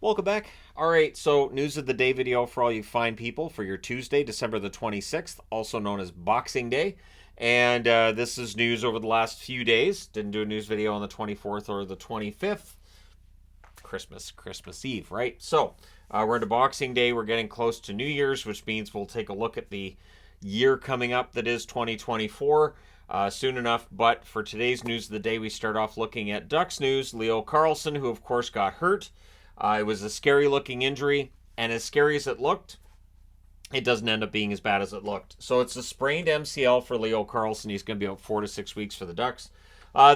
Welcome back. All right, so news of the day video for all you fine people for your Tuesday, December the 26th, also known as Boxing Day. And this is news over the last few days. Didn't do a news video on the 24th or the 25th. Christmas Eve, right? So we're into Boxing Day. We're getting close to New Year's, which means we'll take a look at the year coming up that is 2024 soon enough. But for today's news of the day, we start off looking at Ducks news. Leo Carlsson, who of course got hurt. It was a scary looking injury, and as scary as it looked, it doesn't end up being as bad as it looked. So it's a sprained MCL for Leo Carlsson. He's going to be out 4 to 6 weeks for the Ducks.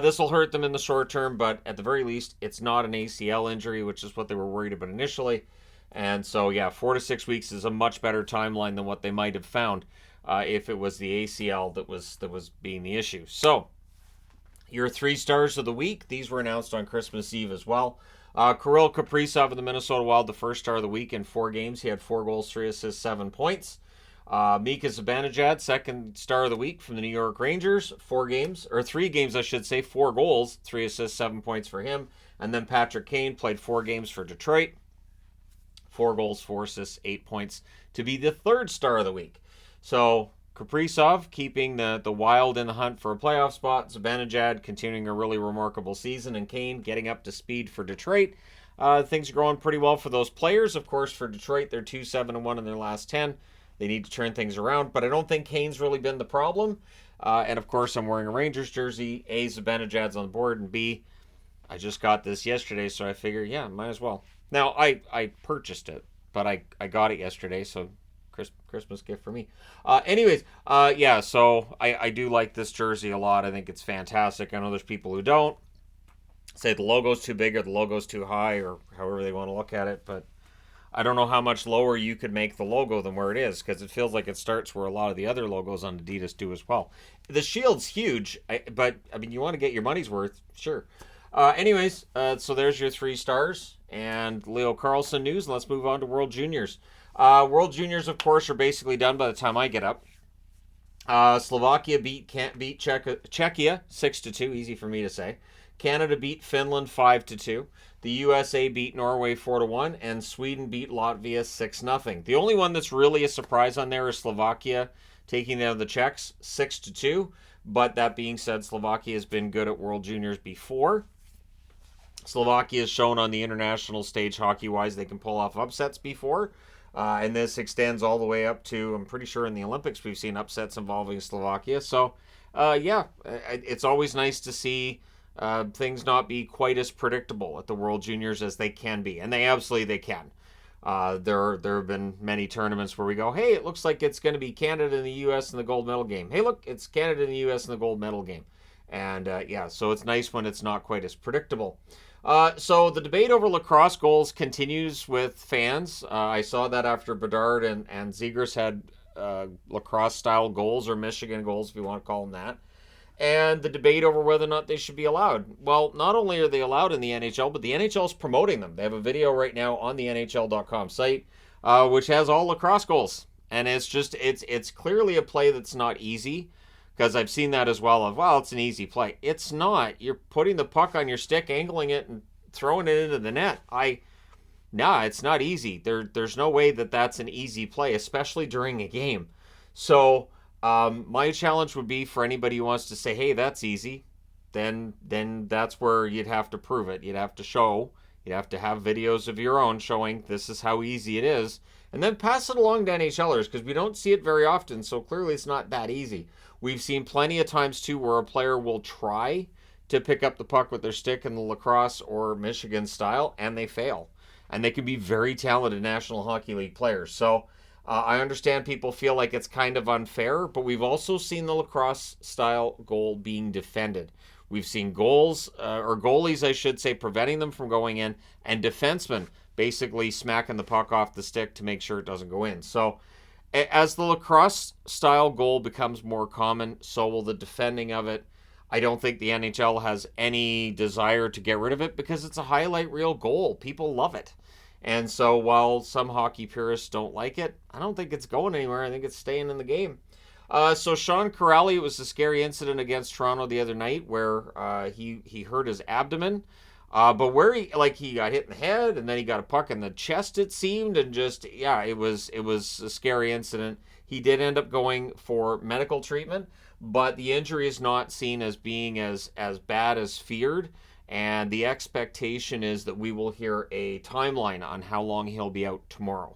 This will hurt them in the short term, but at the very least, it's not an ACL injury, which is what they were worried about initially. And so, yeah, 4 to 6 weeks is a much better timeline than what they might have found if it was the ACL that was being the issue. So, your 3 stars of the week. These were announced on Christmas Eve as well. Kirill Kaprizov of the Minnesota Wild, the first star of the week in 4 games. He had 4 goals, 3 assists, 7 points. Mika Zibanejad, second star of the week from the New York Rangers. 3 games, I should say. 4 goals, 3 assists, 7 points for him. And then Patrick Kane played 4 games for Detroit. 4 goals, 4 assists, 8 points to be the third star of the week. So Kaprizov keeping the Wild in the hunt for a playoff spot. Zibanejad continuing a really remarkable season. And Kane getting up to speed for Detroit. Things are going pretty well for those players. Of course, for Detroit, they're 2-7-1 in their last 10. They need to turn things around. But I don't think Kane's really been the problem. And, of course, I'm wearing a Rangers jersey. A, Zibanejad's on the board. And B, I just got this yesterday, so I figure, yeah, might as well. Now, I purchased it, but I got it yesterday, so Christmas gift for me. Yeah, so I do like this jersey a lot. I think it's fantastic. I know there's people who don't say the logo's too big or the logo's too high or however they want to look at it, but I don't know how much lower you could make the logo than where it is because it feels like it starts where a lot of the other logos on Adidas do as well. The shield's huge, but I mean, you want to get your money's worth, sure. So there's your 3 stars and Leo Carlsson news. Let's move on to World Juniors. World Juniors, of course, are basically done by the time I get up. Slovakia beat Czechia 6-2, easy for me to say. Canada beat Finland 5-2. The USA beat Norway 4-1, and Sweden beat Latvia 6-0. The only one that's really a surprise on there is Slovakia taking down the Czechs 6-2. But that being said, Slovakia has been good at World Juniors before. Slovakia has shown on the international stage hockey-wise they can pull off upsets before. And this extends all the way up to, I'm pretty sure in the Olympics we've seen upsets involving Slovakia. So, it's always nice to see things not be quite as predictable at the World Juniors as they can be. And they can. There have been many tournaments where we go, hey, it looks like it's going to be Canada and the U.S. in the gold medal game. Hey, look, it's Canada and the U.S. in the gold medal game. And, so it's nice when it's not quite as predictable. So the debate over lacrosse goals continues with fans. I saw that after Bedard and Zegers had lacrosse-style goals, or Michigan goals, if you want to call them that. And the debate over whether or not they should be allowed. Well, not only are they allowed in the NHL, but the NHL is promoting them. They have a video right now on the NHL.com site, which has all lacrosse goals. And it's clearly a play that's not easy. Because I've seen that as well it's an easy play. It's not. You're putting the puck on your stick, angling it, and throwing it into the net. It's not easy. There's no way that that's an easy play, especially during a game. So my challenge would be for anybody who wants to say, hey, that's easy, then that's where you'd have to prove it. You'd have to have videos of your own showing this is how easy it is. And then pass it along to NHLers because we don't see it very often, so clearly it's not that easy. We've seen plenty of times, too, where a player will try to pick up the puck with their stick in the lacrosse or Michigan style, and they fail. And they can be very talented National Hockey League players. So I understand people feel like it's kind of unfair, but we've also seen the lacrosse-style goal being defended. We've seen goalies, I should say, preventing them from going in, and defensemen basically smacking the puck off the stick to make sure it doesn't go in. So as the lacrosse-style goal becomes more common, so will the defending of it. I don't think the NHL has any desire to get rid of it because it's a highlight reel goal. People love it. And so while some hockey purists don't like it, I don't think it's going anywhere. I think it's staying in the game. So Sean Corrali, it was a scary incident against Toronto the other night where he hurt his abdomen. But where he got hit in the head, and then he got a puck in the chest, it seemed, and just yeah, it was a scary incident. He did end up going for medical treatment, but the injury is not seen as being as bad as feared. And the expectation is that we will hear a timeline on how long he'll be out tomorrow.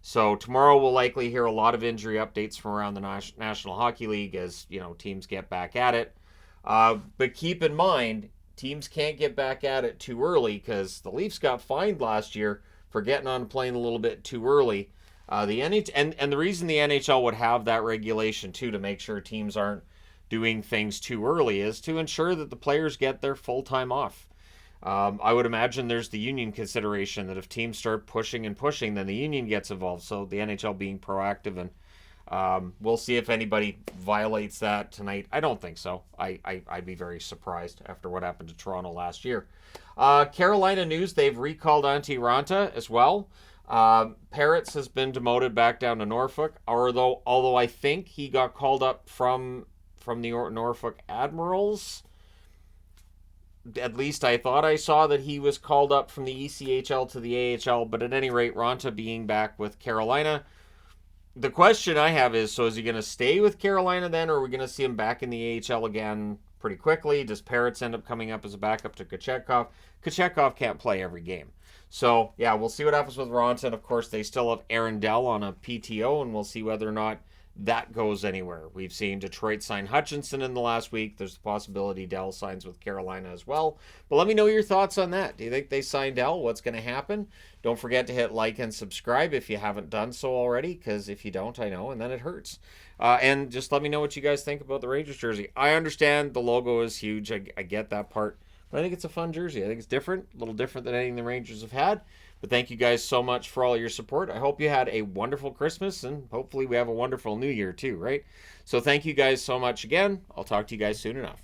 So tomorrow we'll likely hear a lot of injury updates from around the National Hockey League as teams get back at it. But keep in mind, teams can't get back at it too early because the Leafs got fined last year for getting on a plane a little bit too early. The NHL and the reason the NHL would have that regulation too to make sure teams aren't doing things too early is to ensure that the players get their full time off. I would imagine there's the union consideration that if teams start pushing and pushing, then the union gets involved. So the NHL being proactive, and we'll see if anybody violates that tonight. I don't think so. I'd be very surprised after what happened to Toronto last year. Carolina news, they've recalled Antti Raanta as well. Parrots has been demoted back down to Norfolk, although I think he got called up from the Norfolk Admirals. At least I thought I saw that he was called up from the ECHL to the AHL, but at any rate, Raanta being back with Carolina. The question I have is, so is he going to stay with Carolina then, or are we going to see him back in the AHL again pretty quickly? Does Parrots end up coming up as a backup to Kochetkov? Kochetkov can't play every game. So, yeah, we'll see what happens with Raanta. And, of course, they still have Aaron Dell on a PTO, and we'll see whether or not that goes anywhere. We've seen Detroit sign Hutchinson in the last week. There's the possibility Dell signs with Carolina as well. But let me know your thoughts on that. Do you think they sign Dell? What's going to happen? Don't forget to hit like and subscribe if you haven't done so already, because if you don't, I know, and then it hurts. And just let me know what you guys think about the Rangers jersey. I understand the logo is huge. I get that part. But I think it's a fun jersey. I think it's different, a little different than anything the Rangers have had. But thank you guys so much for all your support. I hope you had a wonderful Christmas, and hopefully we have a wonderful New Year too, right? So thank you guys so much again. I'll talk to you guys soon enough.